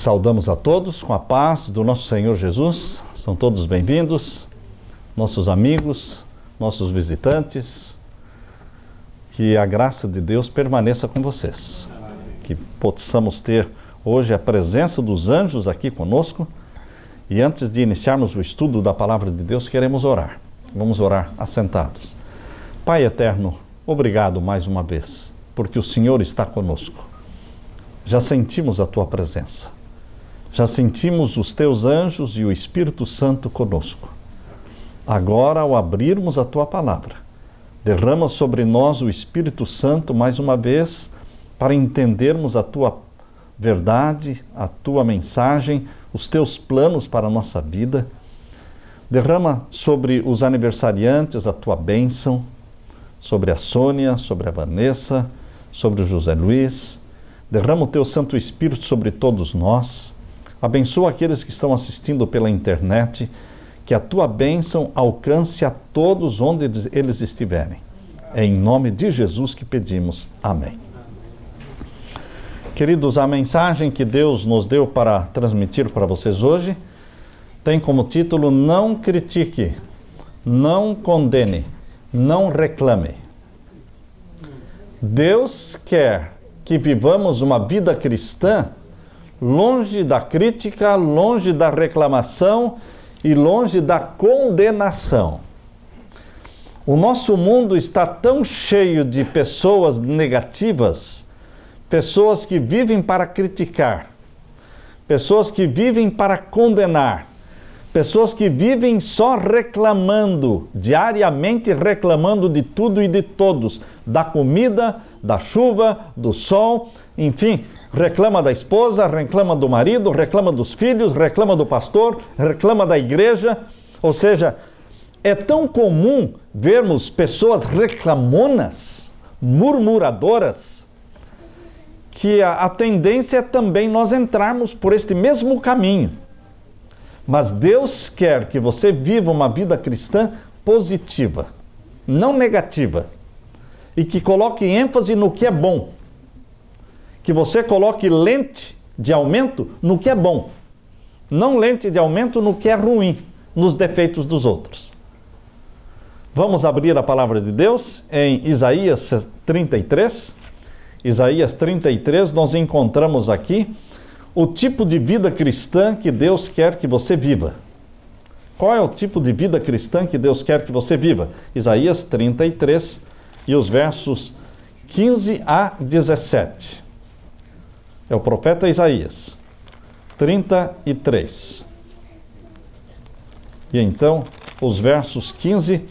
Saudamos a todos com a paz do nosso Senhor Jesus. São todos bem-vindos, nossos amigos, nossos visitantes. Que a graça de Deus permaneça com vocês. Que possamos ter hoje a presença dos anjos aqui conosco. E antes de iniciarmos o estudo da Palavra de Deus, queremos orar. Vamos orar assentados. Pai eterno, obrigado mais uma vez, porque o Senhor está conosco. Já sentimos a Tua presença. Já sentimos os Teus anjos e o Espírito Santo conosco. Agora, ao abrirmos a Tua Palavra, derrama sobre nós o Espírito Santo mais uma vez, para entendermos a Tua verdade, a Tua mensagem, os Teus planos para a nossa vida. Derrama sobre os aniversariantes a Tua bênção, sobre a Sônia, sobre a Vanessa, sobre o José Luiz. Derrama o Teu Santo Espírito sobre todos nós. Abençoa aqueles que estão assistindo pela internet, que a Tua bênção alcance a todos onde eles estiverem. É em nome de Jesus que pedimos. Amém. Queridos, a mensagem que Deus nos deu para transmitir para vocês hoje tem como título: Não critique, não condene, não reclame. Deus quer que vivamos uma vida cristã longe da crítica, longe da reclamação e longe da condenação. O nosso mundo está tão cheio de pessoas negativas, pessoas que vivem para criticar, pessoas que vivem para condenar, pessoas que vivem só reclamando, diariamente reclamando de tudo e de todos, da comida, da chuva, do sol, enfim, reclama da esposa, reclama do marido, reclama dos filhos, reclama do pastor, reclama da igreja. Ou seja, é tão comum vermos pessoas reclamonas, murmuradoras, que a tendência é também nós entrarmos por este mesmo caminho. Mas Deus quer que você viva uma vida cristã positiva, não negativa, e que coloque ênfase no que é bom. Que você coloque lente de aumento no que é bom, não lente de aumento no que é ruim, nos defeitos dos outros. Vamos abrir a palavra de Deus em Isaías 33. Isaías 33, nós encontramos aqui o tipo de vida cristã que Deus quer que você viva. Qual é o tipo de vida cristã que Deus quer que você viva? Isaías 33 e os versos 15 a 17. É o profeta Isaías, 33. E então, os versos 15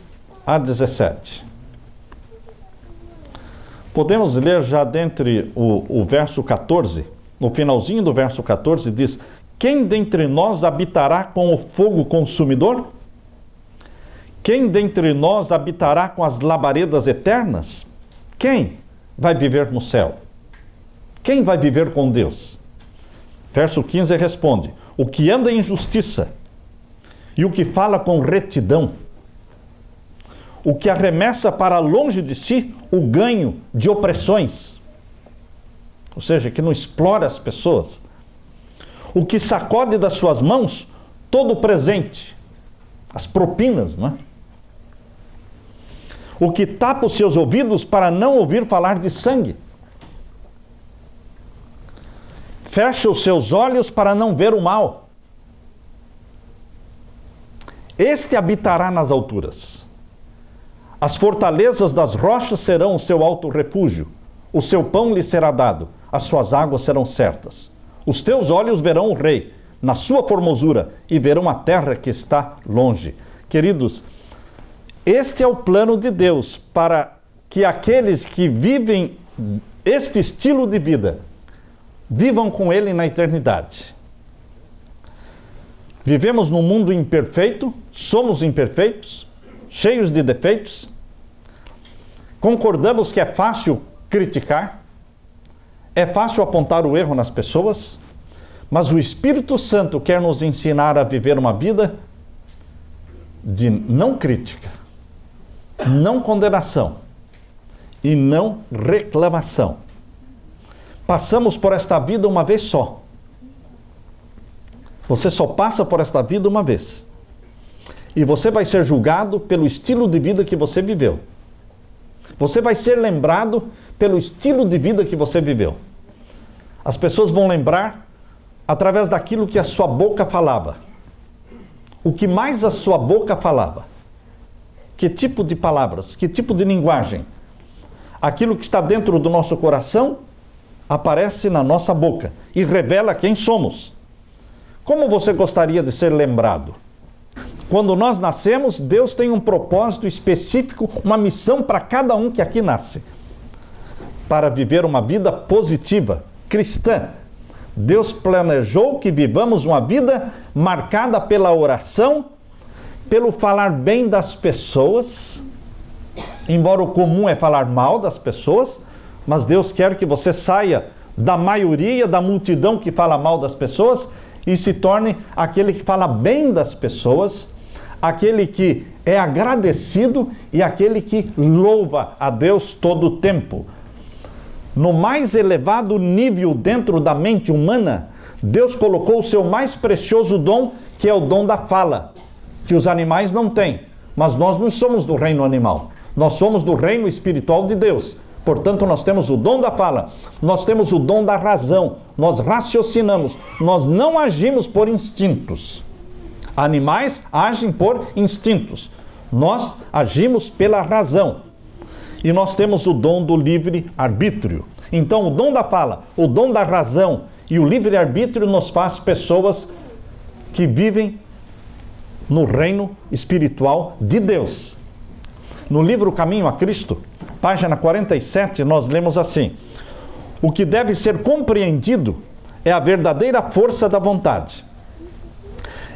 a 17. Podemos ler já dentre o verso 14. No finalzinho do verso 14 diz: Quem dentre nós habitará com o fogo consumidor? Quem dentre nós habitará com as labaredas eternas? Quem vai viver no céu? Quem vai viver com Deus? Verso 15 responde: O que anda em justiça e o que fala com retidão, o que arremessa para longe de si o ganho de opressões, ou seja, que não explora as pessoas, o que sacode das suas mãos todo o presente, as propinas, não é? O que tapa os seus ouvidos para não ouvir falar de sangue, fecha os seus olhos para não ver o mal. Este habitará nas alturas. As fortalezas das rochas serão o seu alto refúgio. O seu pão lhe será dado, as suas águas serão certas. Os teus olhos verão o rei, na sua formosura, e verão a terra que está longe. Queridos, este é o plano de Deus para que aqueles que vivem este estilo de vida vivam com Ele na eternidade. Vivemos num mundo imperfeito, somos imperfeitos, cheios de defeitos. Concordamos que é fácil criticar, é fácil apontar o erro nas pessoas, mas o Espírito Santo quer nos ensinar a viver uma vida de não crítica, não condenação e não reclamação. Passamos por esta vida uma vez só. Você só passa por esta vida uma vez. E você vai ser julgado pelo estilo de vida que você viveu. Você vai ser lembrado pelo estilo de vida que você viveu. As pessoas vão lembrar através daquilo que a sua boca falava. O que mais a sua boca falava. Que tipo de palavras, que tipo de linguagem. Aquilo que está dentro do nosso coração aparece na nossa boca e revela quem somos. Como você gostaria de ser lembrado? Quando nós nascemos, Deus tem um propósito específico, uma missão para cada um que aqui nasce. Para viver uma vida positiva, cristã. Deus planejou que vivamos uma vida marcada pela oração, pelo falar bem das pessoas, embora o comum é falar mal das pessoas, mas Deus quer que você saia da maioria, da multidão que fala mal das pessoas e se torne aquele que fala bem das pessoas, aquele que é agradecido e aquele que louva a Deus todo o tempo. No mais elevado nível dentro da mente humana, Deus colocou o seu mais precioso dom, que é o dom da fala, que os animais não têm. Mas nós não somos do reino animal, nós somos do reino espiritual de Deus. Portanto, nós temos o dom da fala, nós temos o dom da razão, nós raciocinamos, nós não agimos por instintos. Animais agem por instintos, nós agimos pela razão. E nós temos o dom do livre-arbítrio. Então, o dom da fala, o dom da razão e o livre-arbítrio nos faz pessoas que vivem no reino espiritual de Deus. No livro Caminho a Cristo, página 47, nós lemos assim: o que deve ser compreendido é a verdadeira força da vontade.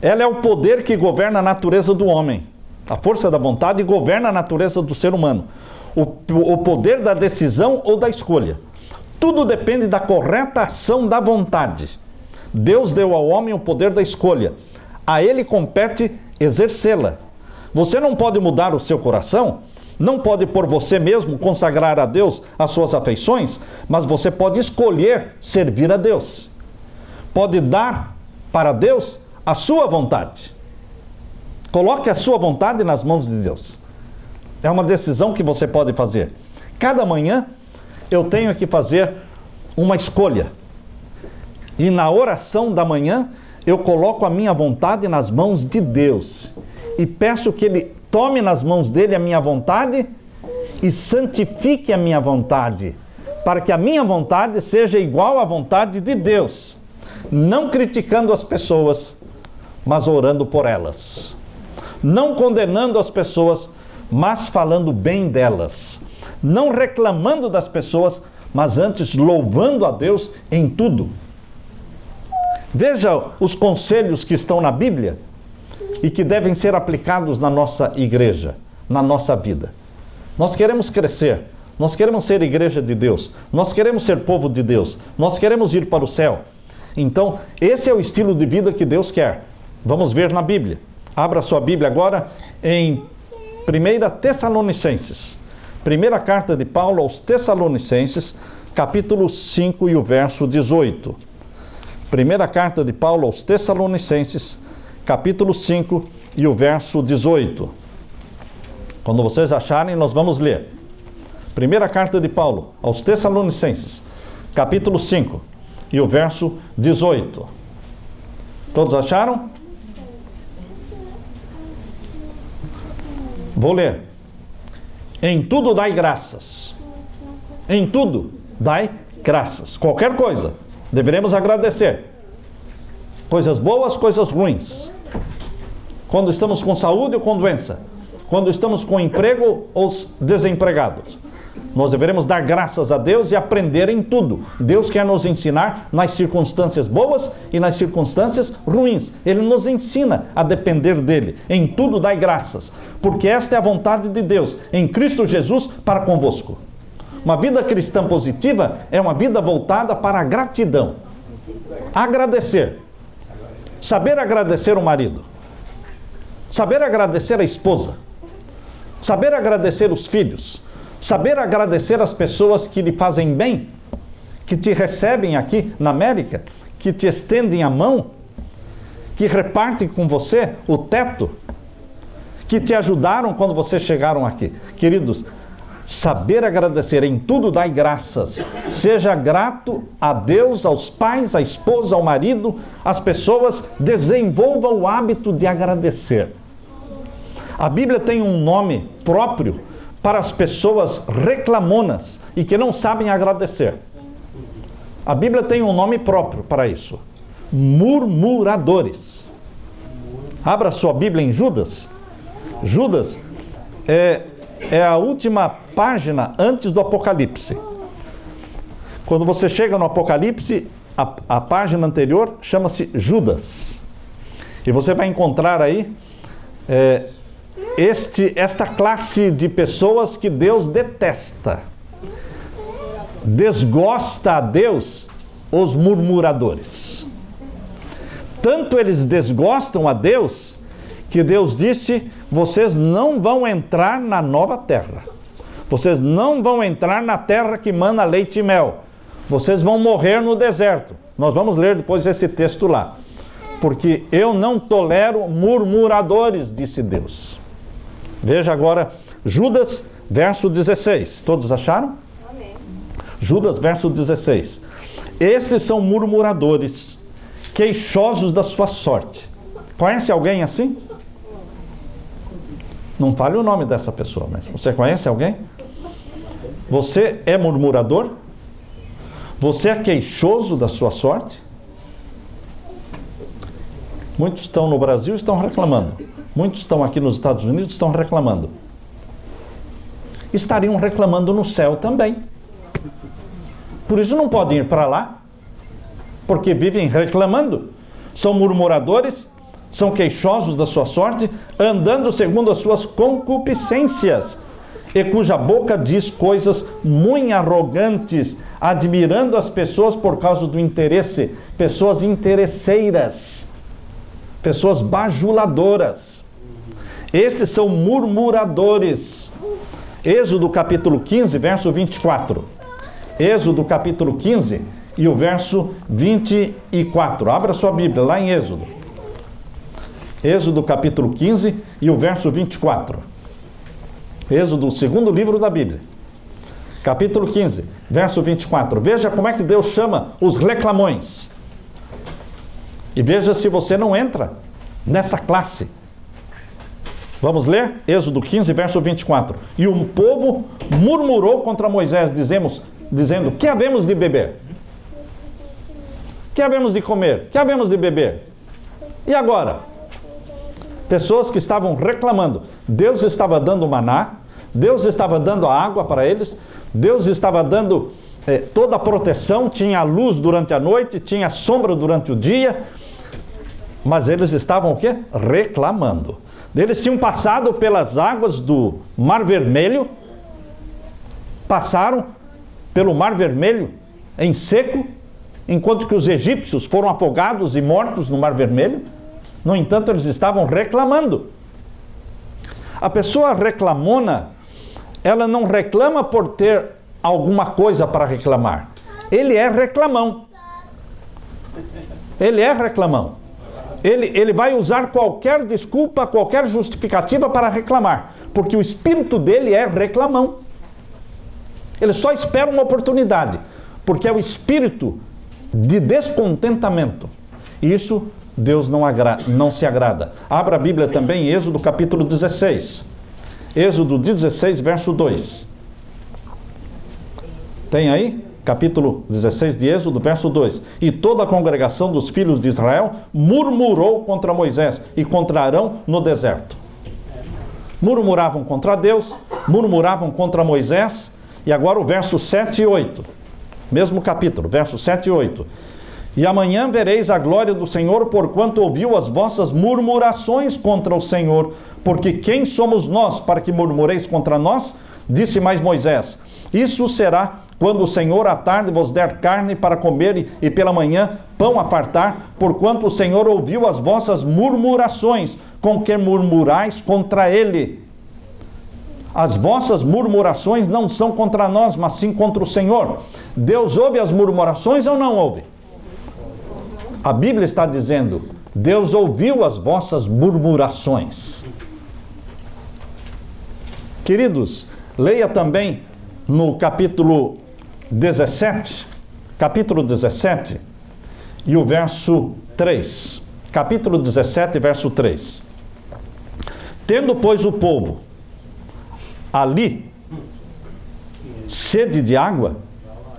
Ela é o poder que governa a natureza do homem. A força da vontade governa a natureza do ser humano. O poder da decisão ou da escolha. Tudo depende da correta ação da vontade. Deus deu ao homem o poder da escolha. A ele compete exercê-la. Você não pode mudar o seu coração, não pode por você mesmo consagrar a Deus as suas afeições, mas você pode escolher servir a Deus. Pode dar para Deus a sua vontade. Coloque a sua vontade nas mãos de Deus. É uma decisão que você pode fazer. Cada manhã eu tenho que fazer uma escolha. E na oração da manhã eu coloco a minha vontade nas mãos de Deus. E peço que Ele tome nas mãos dele a minha vontade e santifique a minha vontade. Para que a minha vontade seja igual à vontade de Deus. Não criticando as pessoas, mas orando por elas. Não condenando as pessoas, mas falando bem delas. Não reclamando das pessoas, mas antes louvando a Deus em tudo. Veja os conselhos que estão na Bíblia e que devem ser aplicados na nossa igreja, na nossa vida. Nós queremos crescer, nós queremos ser igreja de Deus, nós queremos ser povo de Deus, nós queremos ir para o céu. Então, esse é o estilo de vida que Deus quer. Vamos ver na Bíblia. Abra sua Bíblia agora em 1 Tessalonicenses. Primeira carta de Paulo aos Tessalonicenses, capítulo 5 e o verso 18. Primeira carta de Paulo aos Tessalonicenses, capítulo 5 e o verso 18. Quando vocês acharem, nós vamos ler. Primeira carta de Paulo aos Tessalonicenses, capítulo 5 e o verso 18. Todos acharam? Vou ler. Em tudo dai graças. Em tudo dai graças. Qualquer coisa, deveremos agradecer. Coisas boas, coisas ruins. Quando estamos com saúde ou com doença. Quando estamos com emprego ou desempregados. Nós devemos dar graças a Deus e aprender em tudo. Deus quer nos ensinar nas circunstâncias boas e nas circunstâncias ruins. Ele nos ensina a depender dele. Em tudo dai graças, porque esta é a vontade de Deus, em Cristo Jesus, para convosco. Uma vida cristã positiva é uma vida voltada para a gratidão. Agradecer. Saber agradecer o marido. Saber agradecer a esposa. Saber agradecer os filhos. Saber agradecer as pessoas que lhe fazem bem, que te recebem aqui na América, que te estendem a mão, que repartem com você o teto, que te ajudaram quando vocês chegaram aqui. Queridos, saber agradecer, em tudo dai graças. Seja grato a Deus, aos pais, à esposa, ao marido, às pessoas. Desenvolva o hábito de agradecer. A Bíblia tem um nome próprio para as pessoas reclamonas e que não sabem agradecer. A Bíblia tem um nome próprio para isso: murmuradores. Abra sua Bíblia em Judas. Judas é a última página antes do Apocalipse. Quando você chega no Apocalipse, a página anterior chama-se Judas. E você vai encontrar aí esta classe de pessoas que Deus detesta. Desgosta a Deus os murmuradores. Tanto eles desgostam a Deus, que Deus disse: vocês não vão entrar na nova terra. Vocês não vão entrar na terra que mana leite e mel. Vocês vão morrer no deserto. Nós vamos ler depois esse texto lá. Porque eu não tolero murmuradores, disse Deus. Veja agora Judas, verso 16. Todos acharam? Amém. Judas, verso 16. Esses são murmuradores, queixosos da sua sorte. Conhece alguém assim? Não fale o nome dessa pessoa, mas você conhece alguém? Você é murmurador? Você é queixoso da sua sorte? Muitos estão no Brasil e estão reclamando. Muitos estão aqui nos Estados Unidos e estão reclamando. Estariam reclamando no céu também. Por isso não podem ir para lá, porque vivem reclamando. São murmuradores, são queixosos da sua sorte, andando segundo as suas concupiscências, e cuja boca diz coisas muito arrogantes, admirando as pessoas por causa do interesse, pessoas interesseiras, pessoas bajuladoras. Estes são murmuradores. Êxodo capítulo 15, verso 24. Êxodo capítulo 15 e o verso 24. Abra sua Bíblia lá em Êxodo. Êxodo capítulo 15 e o verso 24. Êxodo, o segundo livro da Bíblia. Capítulo 15, verso 24. Veja como é que Deus chama os reclamões. E veja se você não entra nessa classe. Vamos ler? Êxodo 15, verso 24. E o povo murmurou contra Moisés, dizendo: que havemos de beber? Que havemos de comer? Que havemos de beber? E agora? Pessoas que estavam reclamando. Deus estava dando maná, Deus estava dando a água para eles, Deus estava dando toda a proteção, tinha luz durante a noite, tinha sombra durante o dia, mas eles estavam o quê? Reclamando. Eles tinham passado pelas águas do Mar Vermelho, passaram pelo Mar Vermelho em seco, enquanto que os egípcios foram afogados e mortos no Mar Vermelho. No entanto, eles estavam reclamando. A pessoa reclamona, ela não reclama por ter alguma coisa para reclamar. Ele é reclamão. Ele é reclamão. Ele vai usar qualquer desculpa, qualquer justificativa para reclamar, porque o espírito dele é reclamão. Ele só espera uma oportunidade, porque é o espírito de descontentamento. Isso Deus não se agrada. Abra a Bíblia também em Êxodo capítulo 16. Êxodo 16, verso 2. Tem aí? Capítulo 16 de Êxodo, verso 2. E toda a congregação dos filhos de Israel murmurou contra Moisés e contra Arão no deserto. Murmuravam contra Deus, murmuravam contra Moisés. E agora o verso 7 e 8. Mesmo capítulo, verso 7 e 8. E amanhã vereis a glória do Senhor, porquanto ouviu as vossas murmurações contra o Senhor. Porque quem somos nós para que murmureis contra nós? Disse mais Moisés: isso será quando o Senhor à tarde vos der carne para comer e pela manhã pão a fartar, porquanto o Senhor ouviu as vossas murmurações, com que murmurais contra ele. As vossas murmurações não são contra nós, mas sim contra o Senhor. Deus ouve as murmurações ou não ouve? A Bíblia está dizendo: Deus ouviu as vossas murmurações. Queridos, leia também no capítulo 17, e o verso 3. Capítulo 17, verso 3. Tendo, pois, o povo ali sede de água,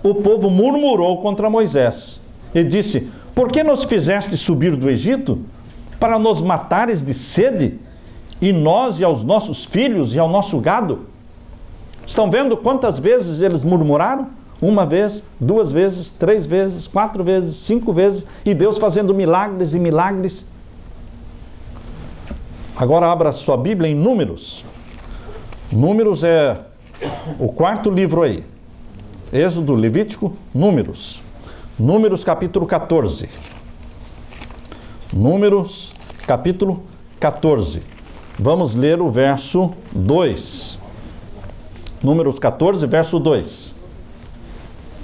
o povo murmurou contra Moisés e disse: por que nos fizeste subir do Egito para nos matares de sede, e nós e aos nossos filhos e ao nosso gado? Estão vendo quantas vezes eles murmuraram? 1 vez, 2 vezes, 3 vezes, 4 vezes, 5 vezes, e Deus fazendo milagres e milagres. Agora abra sua Bíblia em Números. Números é o 4º livro aí. Êxodo, Levítico, Números. Números capítulo 14. Números capítulo 14. Vamos ler o verso 2. Números 14, verso 2.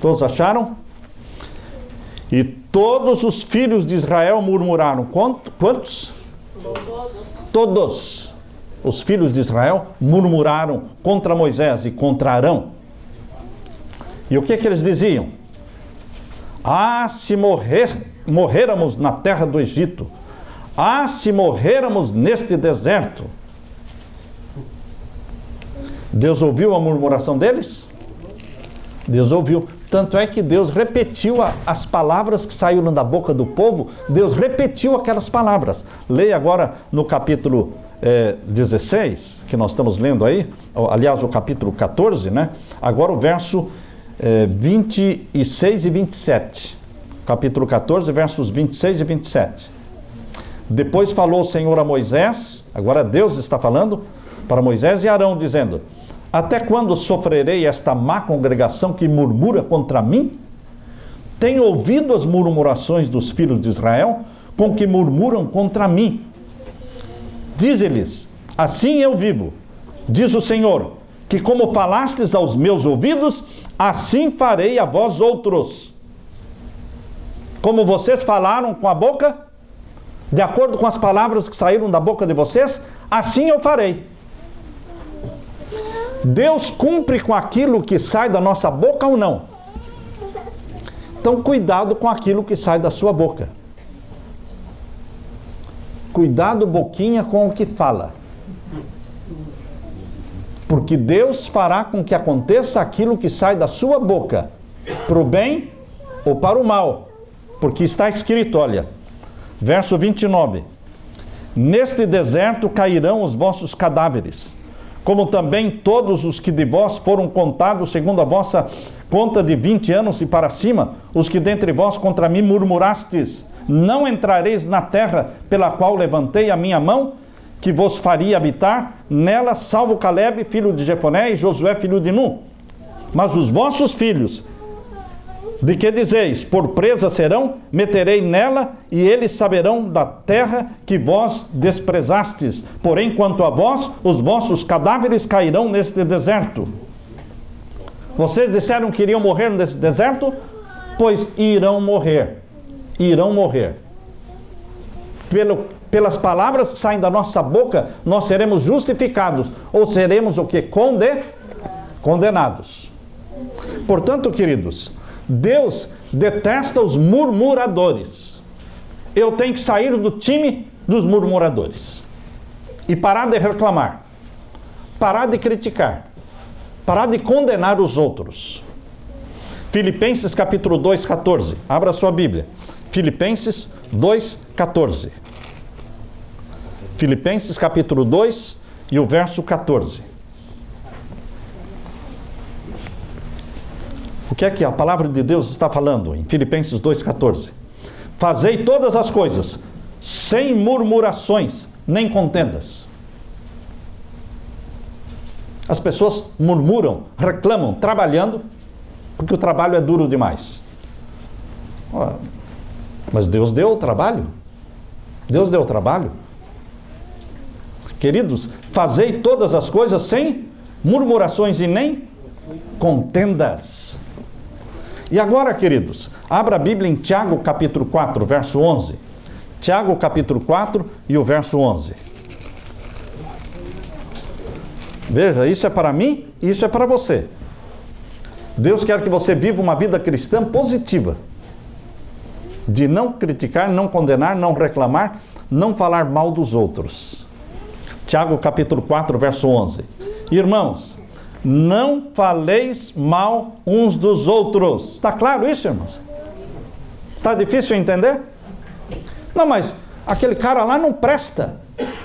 Todos acharam? E todos os filhos de Israel murmuraram. Quantos? Todos os filhos de Israel murmuraram contra Moisés e contra Arão. E o que eles diziam? Ah, se morréramos na terra do Egito. Ah, se morréramos neste deserto. Deus ouviu a murmuração deles? Deus ouviu. Tanto é que Deus repetiu as palavras que saíram da boca do povo. Deus repetiu aquelas palavras. Leia agora no capítulo 16, que nós estamos lendo aí. Aliás, o capítulo 14, né? Agora o verso 26 e 27. Capítulo 14, versos 26 e 27. Depois falou o Senhor a Moisés, agora Deus está falando para Moisés e Arão, dizendo: até quando sofrerei esta má congregação que murmura contra mim? Tenho ouvido as murmurações dos filhos de Israel, com que murmuram contra mim. Dize-lhes: assim eu vivo, diz o Senhor, que como falastes aos meus ouvidos, assim farei a vós outros. Como vocês falaram com a boca, de acordo com as palavras que saíram da boca de vocês, assim eu farei. Deus cumpre com aquilo que sai da nossa boca ou não? Então cuidado com aquilo que sai da sua boca. Cuidado, boquinha, com o que fala. Porque Deus fará com que aconteça aquilo que sai da sua boca, para o bem ou para o mal. Porque está escrito, olha, verso 29. Neste deserto cairão os vossos cadáveres, como também todos os que de vós foram contados segundo a vossa conta de 20 anos e para cima, os que dentre vós contra mim murmurastes. Não entrareis na terra pela qual levantei a minha mão, que vos faria habitar nela, salvo Caleb, filho de Jefoné, e Josué, filho de Nun. Mas os vossos filhos, de que dizeis, por presa serão, meterei nela, e eles saberão da terra que vós desprezastes. Porém, quanto a vós, os vossos cadáveres cairão neste deserto. Vocês disseram que iriam morrer nesse deserto? Pois irão morrer. Irão morrer. Pelas palavras que saem da nossa boca, nós seremos justificados, ou seremos o que? Condenados. Portanto, queridos, Deus detesta os murmuradores. Eu tenho que sair do time dos murmuradores e parar de reclamar, parar de criticar, parar de condenar os outros. Filipenses capítulo 2, 14. Abra sua Bíblia. Filipenses 2, 14. Filipenses capítulo 2 e o verso 14. O que é que a palavra de Deus está falando em Filipenses 2,14? Fazei todas as coisas sem murmurações nem contendas. As pessoas murmuram, reclamam, trabalhando, porque o trabalho é duro demais. Mas Deus deu o trabalho. Deus deu o trabalho. Queridos, fazei todas as coisas sem murmurações e nem contendas. E agora, queridos, abra a Bíblia em Tiago capítulo 4, verso 11. Tiago capítulo 4 e o verso 11. Veja, isso é para mim e isso é para você. Deus quer que você viva uma vida cristã positiva. De não criticar, não condenar, não reclamar, não falar mal dos outros. Tiago capítulo 4, verso 11. Irmãos, não faleis mal uns dos outros. Está claro isso, irmãos? Está difícil entender? Não, mas aquele cara lá não presta.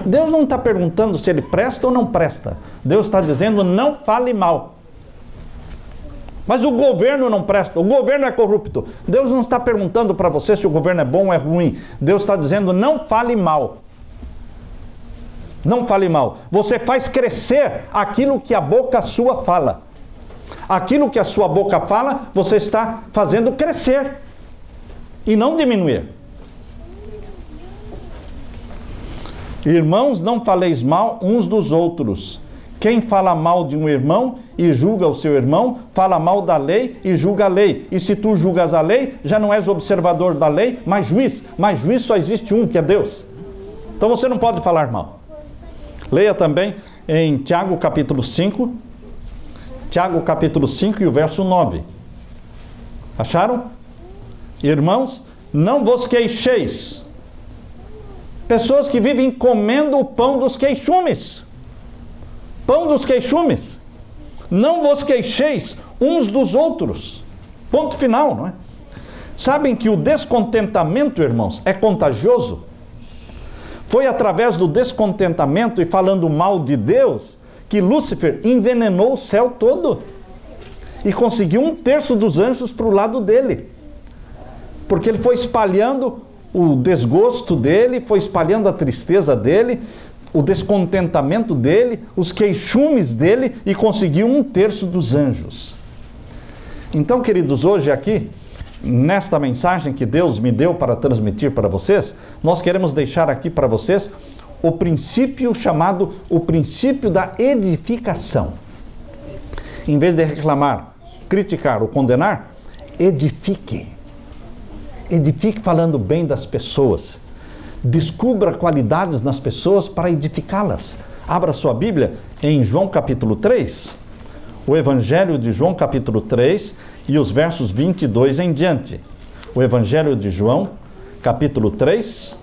Deus não está perguntando se ele presta ou não presta. Deus está dizendo, não fale mal. Mas o governo não presta, o governo é corrupto. Deus não está perguntando para você se o governo é bom ou é ruim. Deus está dizendo, não fale mal. Não fale mal. Você faz crescer aquilo que a boca sua fala. Aquilo que a sua boca fala, você está fazendo crescer. E não diminuir. Irmãos, não faleis mal uns dos outros. Quem fala mal de um irmão e julga o seu irmão, fala mal da lei e julga a lei. E se tu julgas a lei, já não és observador da lei, mas juiz. Mas juiz só existe um, que é Deus. Então você não pode falar mal. Leia também em Tiago capítulo 5. Tiago capítulo 5 e o verso 9. Acharam? Irmãos, não vos queixeis. Pessoas que vivem comendo o pão dos queixumes. Pão dos queixumes. Não vos queixeis uns dos outros. Ponto final, não é? Sabem que o descontentamento, irmãos, é contagioso? Foi através do descontentamento e falando mal de Deus que Lúcifer envenenou o céu todo. E conseguiu 1/3 dos anjos para o lado dele. Porque ele foi espalhando o desgosto dele, foi espalhando a tristeza dele, o descontentamento dele, os queixumes dele, e conseguiu 1/3 dos anjos. Então, queridos, hoje aqui, nesta mensagem que Deus me deu para transmitir para vocês, nós queremos deixar aqui para vocês o princípio chamado o princípio da edificação. Em vez de reclamar, criticar ou condenar, edifique. Edifique falando bem das pessoas. Descubra qualidades nas pessoas para edificá-las. Abra sua Bíblia em João capítulo 3. O Evangelho de João capítulo 3 e os versos 22 em diante. O Evangelho de João capítulo 3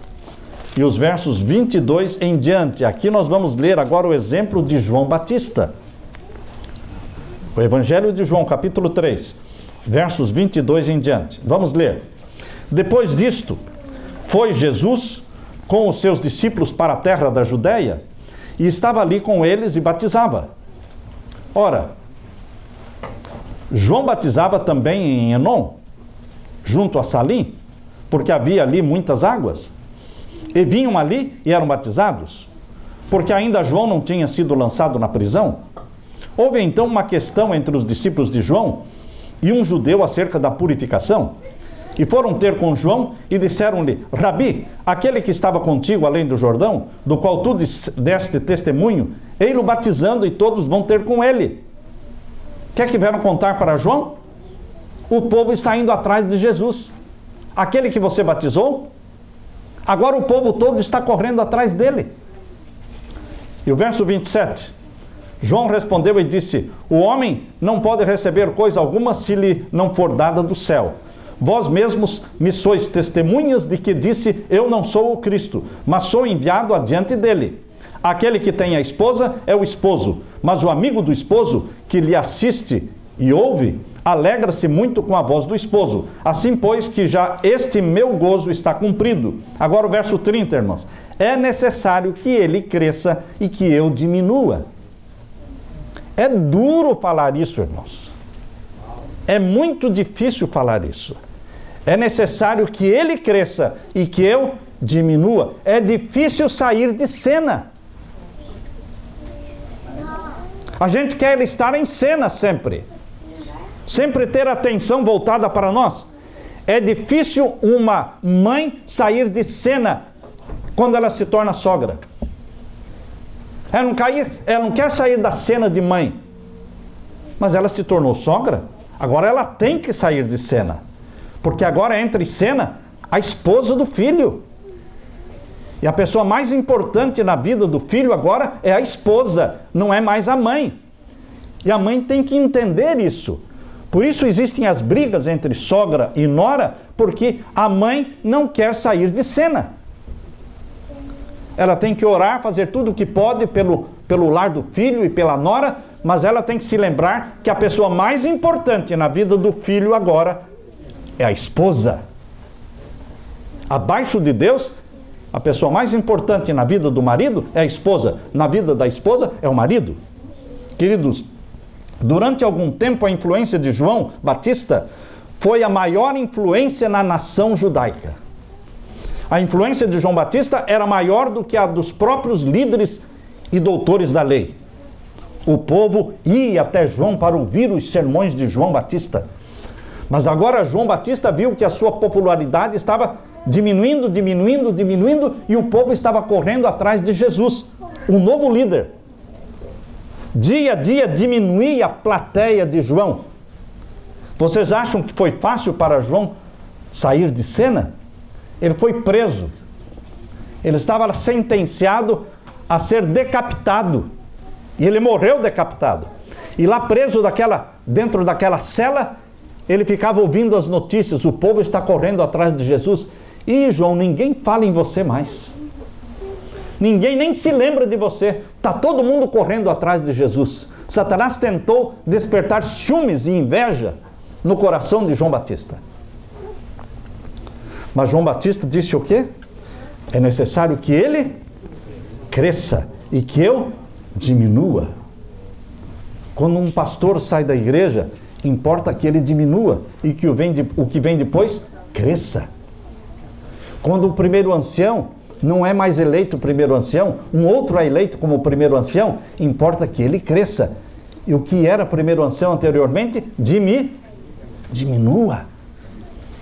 e os versos 22 em diante. Aqui nós vamos ler agora o exemplo de João Batista. O Evangelho de João capítulo 3, versos 22 em diante. Vamos ler. Depois disto, foi Jesus com os seus discípulos para a terra da Judéia, e estava ali com eles e batizava. Ora, João batizava também em Enom, junto a Salim, porque havia ali muitas águas, e vinham ali e eram batizados, porque ainda João não tinha sido lançado na prisão. Houve então uma questão entre os discípulos de João e um judeu acerca da purificação. E foram ter com João e disseram-lhe: Rabi, aquele que estava contigo além do Jordão, do qual tu deste testemunho, ei-lo batizando e todos vão ter com ele. O que é que vieram contar para João? O povo está indo atrás de Jesus. Aquele que você batizou, agora o povo todo está correndo atrás dele. E o verso 27. João respondeu e disse: o homem não pode receber coisa alguma se lhe não for dada do céu. Vós mesmos me sois testemunhas de que disse: eu não sou o Cristo, mas sou enviado adiante dele. Aquele que tem a esposa é o esposo, mas o amigo do esposo que lhe assiste e ouve, alegra-se muito com a voz do esposo. Assim, pois, que já este meu gozo está cumprido. Agora o verso 30, irmãos. É necessário que ele cresça e que eu diminua. É duro falar isso, irmãos. É muito difícil falar isso. É necessário que ele cresça e que eu diminua. É difícil sair de cena. A gente quer estar em cena sempre. Sempre ter a atenção voltada para nós. É difícil uma mãe sair de cena quando ela se torna sogra. Ela não quer sair da cena de mãe. Mas ela se tornou sogra. Agora ela tem que sair de cena. Porque agora entra em cena a esposa do filho. E a pessoa mais importante na vida do filho agora é a esposa, não é mais a mãe. E a mãe tem que entender isso. Por isso existem as brigas entre sogra e nora, porque a mãe não quer sair de cena. Ela tem que orar, fazer tudo o que pode pelo lar do filho e pela nora, mas ela tem que se lembrar que a pessoa mais importante na vida do filho agora é a esposa. Abaixo de Deus, a pessoa mais importante na vida do marido é a esposa. Na vida da esposa é o marido. Queridos, durante algum tempo a influência de João Batista foi a maior influência na nação judaica. A influência de João Batista era maior do que a dos próprios líderes e doutores da lei. O povo ia até João para ouvir os sermões de João Batista. Mas agora João Batista viu que a sua popularidade estava diminuindo, e o povo estava correndo atrás de Jesus, um novo líder. Dia a dia diminuía a plateia de João. Vocês acham que foi fácil para João sair de cena? Ele foi preso. Ele estava sentenciado a ser decapitado. E ele morreu decapitado. E lá preso dentro daquela cela, ele ficava ouvindo as notícias. O povo está correndo atrás de Jesus. E João, ninguém fala em você mais. Ninguém nem se lembra de você. Está todo mundo correndo atrás de Jesus. Satanás tentou despertar ciúmes e inveja no coração de João Batista. Mas João Batista disse o quê? É necessário que ele cresça e que eu diminua. Quando um pastor sai da igreja, importa que ele diminua e que o que vem depois cresça. Quando o primeiro ancião não é mais eleito o primeiro ancião, um outro é eleito como o primeiro ancião, importa que ele cresça. E o que era primeiro ancião anteriormente, diminua.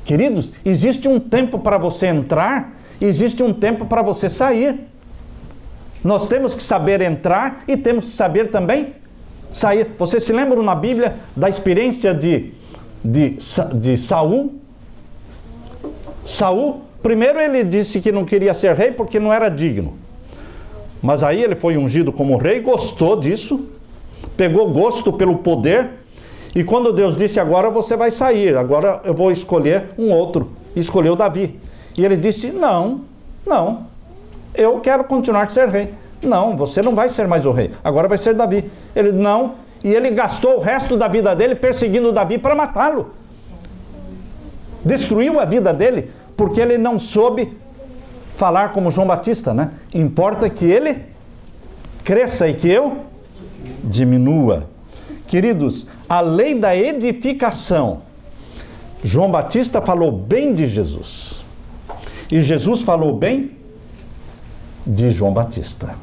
Queridos, existe um tempo para você entrar, existe um tempo para você sair. Nós temos que saber entrar e temos que saber também sair. Vocês se lembram na Bíblia da experiência de Saul? Saul, primeiro ele disse que não queria ser rei porque não era digno. Mas aí ele foi ungido como rei, gostou disso, pegou gosto pelo poder. E quando Deus disse, agora você vai sair, agora eu vou escolher um outro, escolheu Davi. E ele disse, não, eu quero continuar a ser rei. Não, você não vai ser mais o rei, agora vai ser Davi. Ele, não, e ele gastou o resto da vida dele perseguindo Davi para matá-lo. Destruiu a vida dele, porque ele não soube falar como João Batista, né? Importa que ele cresça e que eu diminua. Queridos, a lei da edificação. João Batista falou bem de Jesus. E Jesus falou bem de João Batista.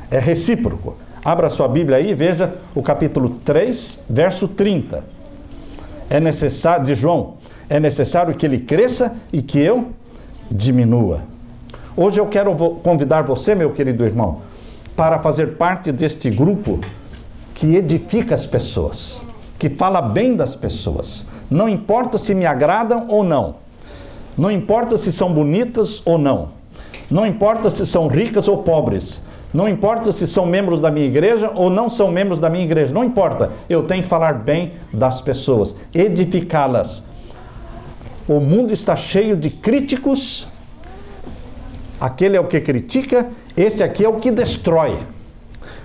É recíproco. Abra sua Bíblia aí e veja o capítulo 3, verso 30. É necessário, de João, é necessário que ele cresça e que eu diminua. Hoje eu quero convidar você, meu querido irmão, para fazer parte deste grupo que edifica as pessoas, que fala bem das pessoas. Não importa se me agradam ou não. Não importa se são bonitas ou não. Não importa se são ricas ou pobres. Não importa se são membros da minha igreja ou não são membros da minha igreja. Não importa. Eu tenho que falar bem das pessoas, edificá-las. O mundo está cheio de críticos. Aquele é o que critica, esse aqui é o que destrói.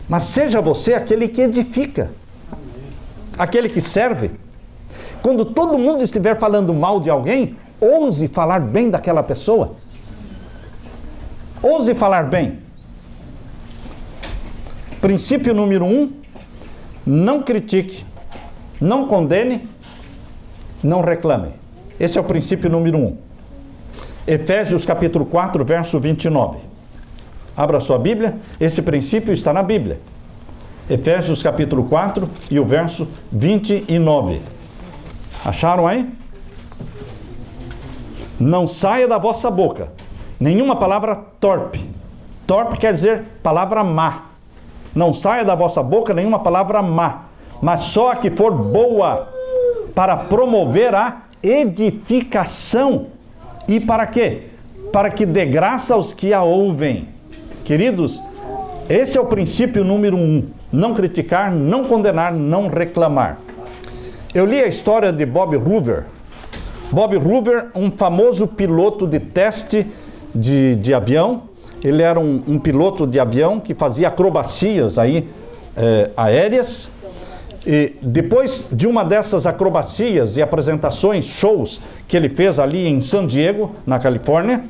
Mas seja você aquele que edifica, aquele que serve. Quando todo mundo estiver falando mal de alguém, ouse falar bem daquela pessoa. Ouse falar bem. Princípio número 1, não critique, não condene, não reclame. Esse é o princípio número 1. Efésios capítulo 4, verso 29. Abra sua Bíblia, esse princípio está na Bíblia. Efésios capítulo 4 e o verso 29. Acharam aí? Não saia da vossa boca nenhuma palavra torpe. Torpe quer dizer palavra má. Não saia da vossa boca nenhuma palavra má, mas só a que for boa, para promover a edificação. E para quê? para que dê graça aos que a ouvem. Queridos, esse é o princípio número 1. Não criticar, não condenar, não reclamar. Eu li a história de Bob Hoover. Bob Hoover, um famoso piloto de teste de avião. Ele era um piloto de avião que fazia acrobacias aí, aéreas. E depois de uma dessas acrobacias e apresentações, shows que ele fez ali em San Diego, na Califórnia,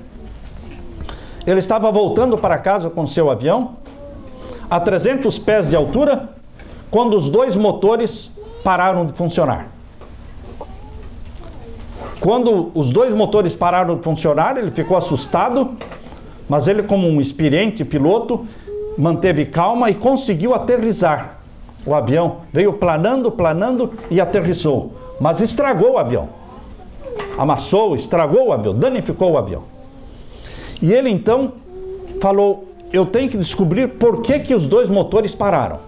ele estava voltando para casa com seu avião, a 300 pés de altura, quando os dois motores pararam de funcionar. Quando os dois motores pararam de funcionar, ele ficou assustado, mas ele, como um experiente piloto, manteve calma e conseguiu aterrissar. O avião veio planando e aterrissou, mas estragou o avião. Amassou, estragou o avião, danificou o avião. E ele então falou: eu tenho que descobrir por que os dois motores pararam.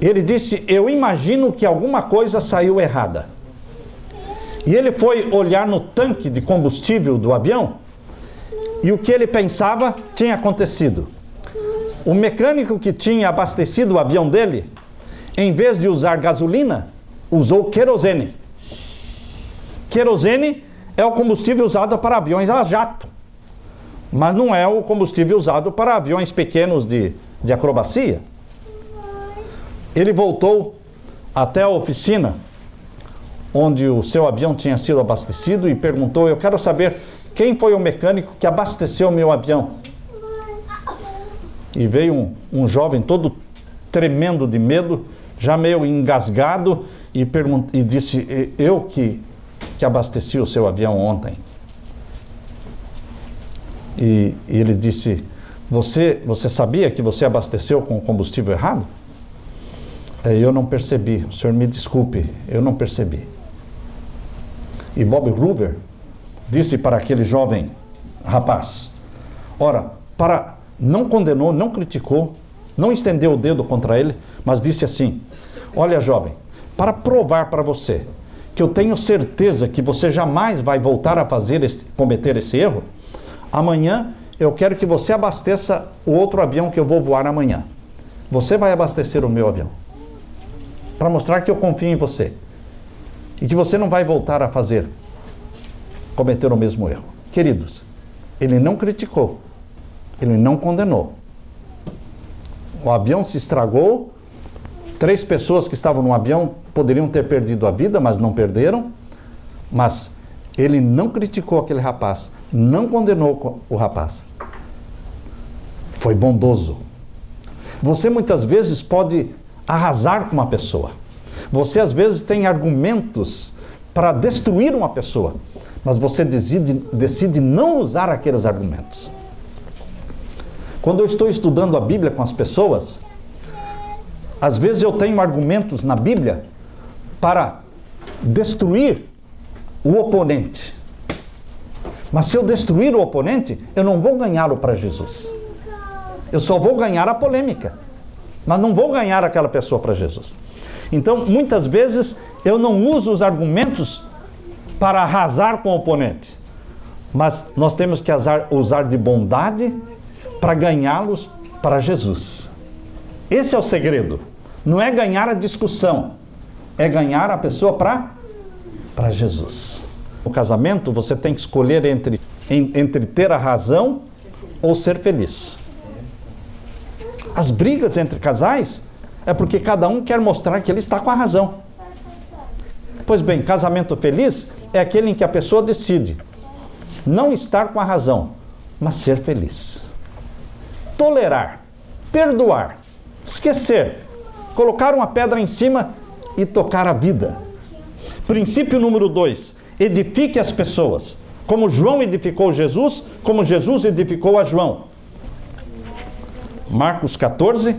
Ele disse: eu imagino que alguma coisa saiu errada. E ele foi olhar no tanque de combustível do avião, e o que ele pensava tinha acontecido. O mecânico que tinha abastecido o avião dele, em vez de usar gasolina, usou querosene. Querosene é o combustível usado para aviões a jato, mas não é o combustível usado para aviões pequenos de acrobacia. Ele voltou até a oficina onde o seu avião tinha sido abastecido e perguntou: eu quero saber quem foi o mecânico que abasteceu o meu avião. E veio um jovem todo tremendo de medo, já meio engasgado, e disse: eu que abasteci o seu avião ontem. E ele disse: você sabia que você abasteceu com combustível errado? Eu não percebi, o senhor me desculpe, eu não percebi. E Bob Hoover disse para aquele jovem rapaz: ora, não condenou, não criticou, não estendeu o dedo contra ele, mas disse assim: olha, jovem, para provar para você que eu tenho certeza que você jamais vai voltar a cometer esse erro, amanhã eu quero que você abasteça o outro avião que eu vou voar amanhã. Você vai abastecer o meu avião, para mostrar que eu confio em você e que você não vai voltar a cometer o mesmo erro. Queridos, ele não criticou, ele não condenou. O avião se estragou, 3 pessoas que estavam no avião poderiam ter perdido a vida, mas não perderam. Mas ele não criticou aquele rapaz, não condenou o rapaz. Foi bondoso. Você muitas vezes pode arrasar com uma pessoa. Você às vezes tem argumentos para destruir uma pessoa, mas você decide não usar aqueles argumentos. Quando eu estou estudando a Bíblia com as pessoas, às vezes eu tenho argumentos na Bíblia para destruir o oponente. Mas se eu destruir o oponente, eu não vou ganhá-lo para Jesus. Eu só vou ganhar a polêmica, mas não vou ganhar aquela pessoa para Jesus. Então, muitas vezes, eu não uso os argumentos para arrasar com o oponente, mas nós temos que usar de bondade para ganhá-los para Jesus. Esse é o segredo. Não é ganhar a discussão, é ganhar a pessoa para Jesus. No casamento, você tem que escolher entre ter a razão ou ser feliz. As brigas entre casais é porque cada um quer mostrar que ele está com a razão. Pois bem, casamento feliz é aquele em que a pessoa decide não estar com a razão, mas ser feliz. Tolerar, perdoar, esquecer, colocar uma pedra em cima e tocar a vida. Princípio número 2, edifique as pessoas, como João edificou Jesus, como Jesus edificou a João. Marcos 14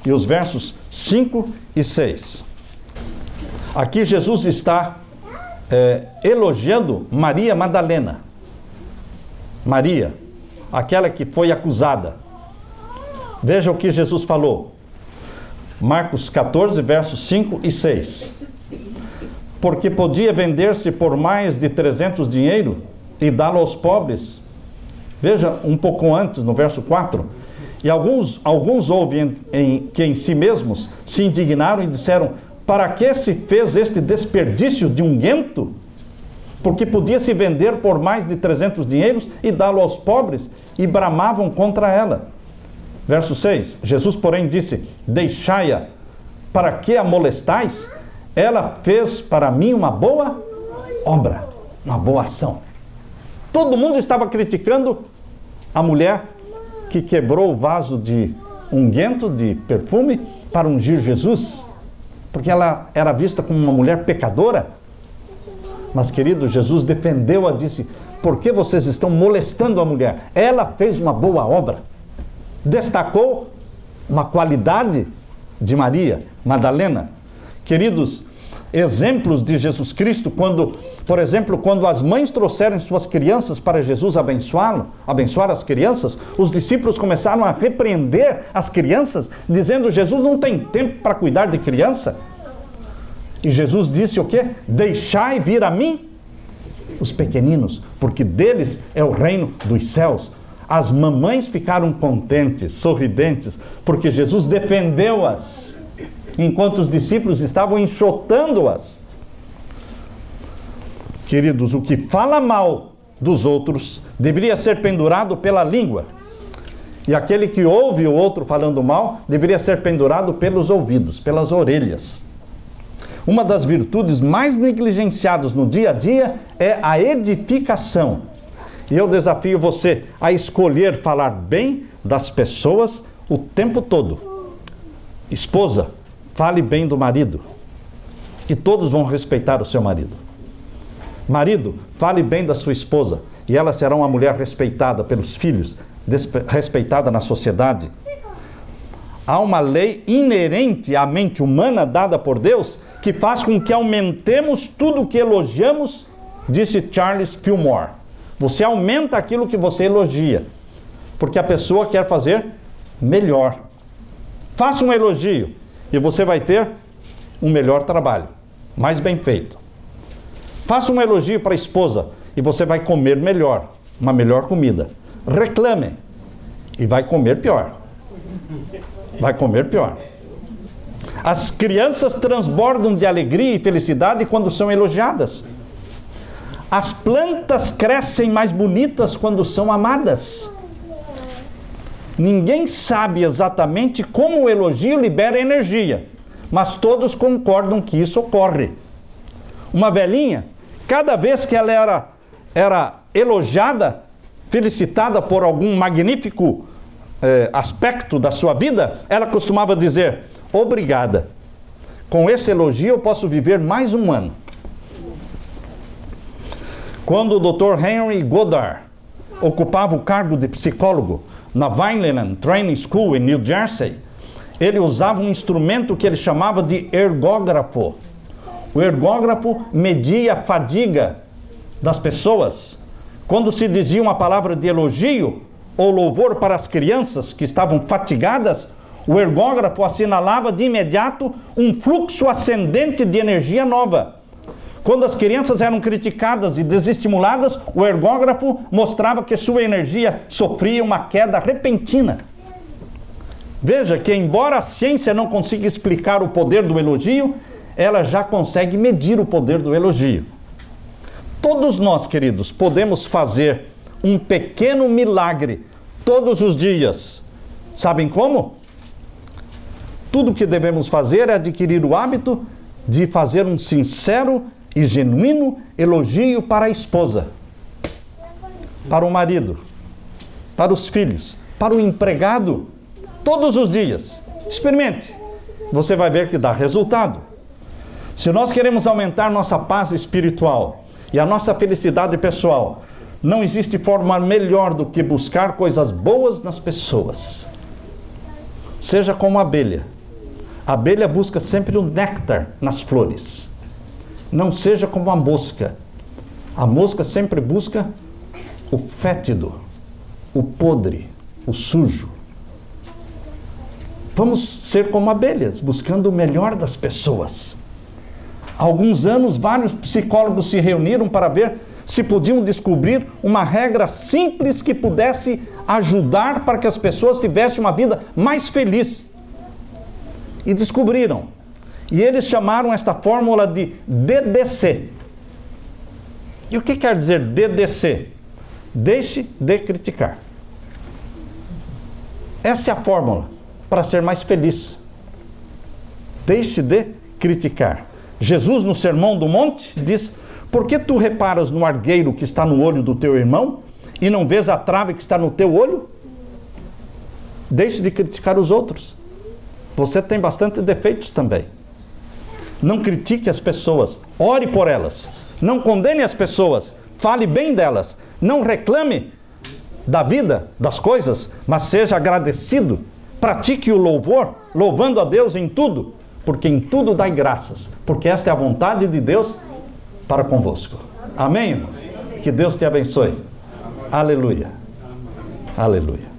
e os versos 5 e 6. Aqui Jesus está elogiando Maria Madalena. Maria, aquela que foi acusada. Veja o que Jesus falou. Marcos 14, versos 5 e 6. Porque podia vender-se por mais de 300 dinheiro e dá-lo aos pobres, Veja um pouco antes, no verso 4. E alguns houve que em si mesmos se indignaram e disseram: para que se fez este desperdício de unguento? Porque podia se vender por mais de 300 dinheiros e dá-lo aos pobres, e bramavam contra ela. Verso 6. Jesus, porém, disse: deixai-a, para que a molestais? Ela fez para mim uma boa obra, uma boa ação. Todo mundo estava criticando a mulher que quebrou o vaso de unguento, de perfume, para ungir Jesus, porque ela era vista como uma mulher pecadora. Mas, querido, Jesus defendeu-a, disse: por que vocês estão molestando a mulher? Ela fez uma boa obra. Destacou uma qualidade de Maria Madalena. Queridos, exemplos de Jesus Cristo, por exemplo, quando as mães trouxeram suas crianças para Jesus abençoar as crianças, os discípulos começaram a repreender as crianças, dizendo: Jesus não tem tempo para cuidar de criança. E Jesus disse o quê? Deixai vir a mim os pequeninos, porque deles é o reino dos céus. As mamães ficaram contentes, sorridentes, porque Jesus defendeu-as, enquanto os discípulos estavam enxotando-as. Queridos, o que fala mal dos outros deveria ser pendurado pela língua. E aquele que ouve o outro falando mal deveria ser pendurado pelos ouvidos, pelas orelhas. Uma das virtudes mais negligenciadas no dia a dia é a edificação. E eu desafio você a escolher falar bem das pessoas o tempo todo. Esposa, fale bem do marido, e todos vão respeitar o seu marido. Marido, fale bem da sua esposa, e ela será uma mulher respeitada pelos filhos, respeitada na sociedade. Há uma lei inerente à mente humana dada por Deus que faz com que aumentemos tudo o que elogiamos, disse Charles Fillmore. Você aumenta aquilo que você elogia, porque a pessoa quer fazer melhor. Faça um elogio e você vai ter um melhor trabalho, mais bem feito. Faça um elogio para a esposa e você vai comer melhor, uma melhor comida. Reclame e vai comer pior. Vai comer pior. As crianças transbordam de alegria e felicidade quando são elogiadas. As plantas crescem mais bonitas quando são amadas. Ninguém sabe exatamente como o elogio libera energia, mas todos concordam que isso ocorre. Uma velhinha, cada vez que ela era elogiada, felicitada por algum magnífico aspecto da sua vida, ela costumava dizer: obrigada. Com esse elogio eu posso viver mais um ano. Quando o Dr. Henry Goddard ocupava o cargo de psicólogo na Vineland Training School em New Jersey, ele usava um instrumento que ele chamava de ergógrafo. O ergógrafo media a fadiga das pessoas. Quando se dizia uma palavra de elogio ou louvor para as crianças que estavam fatigadas, o ergógrafo assinalava de imediato um fluxo ascendente de energia nova. Quando as crianças eram criticadas e desestimuladas, o ergógrafo mostrava que sua energia sofria uma queda repentina. Veja que, embora a ciência não consiga explicar o poder do elogio, ela já consegue medir o poder do elogio. Todos nós, queridos, podemos fazer um pequeno milagre todos os dias. Sabem como? Tudo o que devemos fazer é adquirir o hábito de fazer um sincero e genuíno elogio para a esposa, para o marido, para os filhos, para o empregado, todos os dias. Experimente, você vai ver que dá resultado. Se nós queremos aumentar nossa paz espiritual e a nossa felicidade pessoal, não existe forma melhor do que buscar coisas boas nas pessoas. Seja como a abelha. A abelha busca sempre o néctar nas flores. Não seja como a mosca. A mosca sempre busca o fétido, o podre, o sujo. Vamos ser como abelhas, buscando o melhor das pessoas. Há alguns anos, vários psicólogos se reuniram para ver se podiam descobrir uma regra simples que pudesse ajudar para que as pessoas tivessem uma vida mais feliz. E descobriram. E eles chamaram esta fórmula de DDC. E o que quer dizer DDC? Deixe de criticar. Essa é a fórmula para ser mais feliz. Deixe de criticar. Jesus, no Sermão do Monte, diz: por que tu reparas no argueiro que está no olho do teu irmão e não vês a trave que está no teu olho? Deixe de criticar os outros. Você tem bastante defeitos também. Não critique as pessoas, ore por elas. Não condene as pessoas, fale bem delas. Não reclame da vida, das coisas, mas seja agradecido. Pratique o louvor, louvando a Deus em tudo, porque em tudo dai graças, porque esta é a vontade de Deus para convosco. Amém, irmãos? Que Deus te abençoe. Aleluia. Aleluia.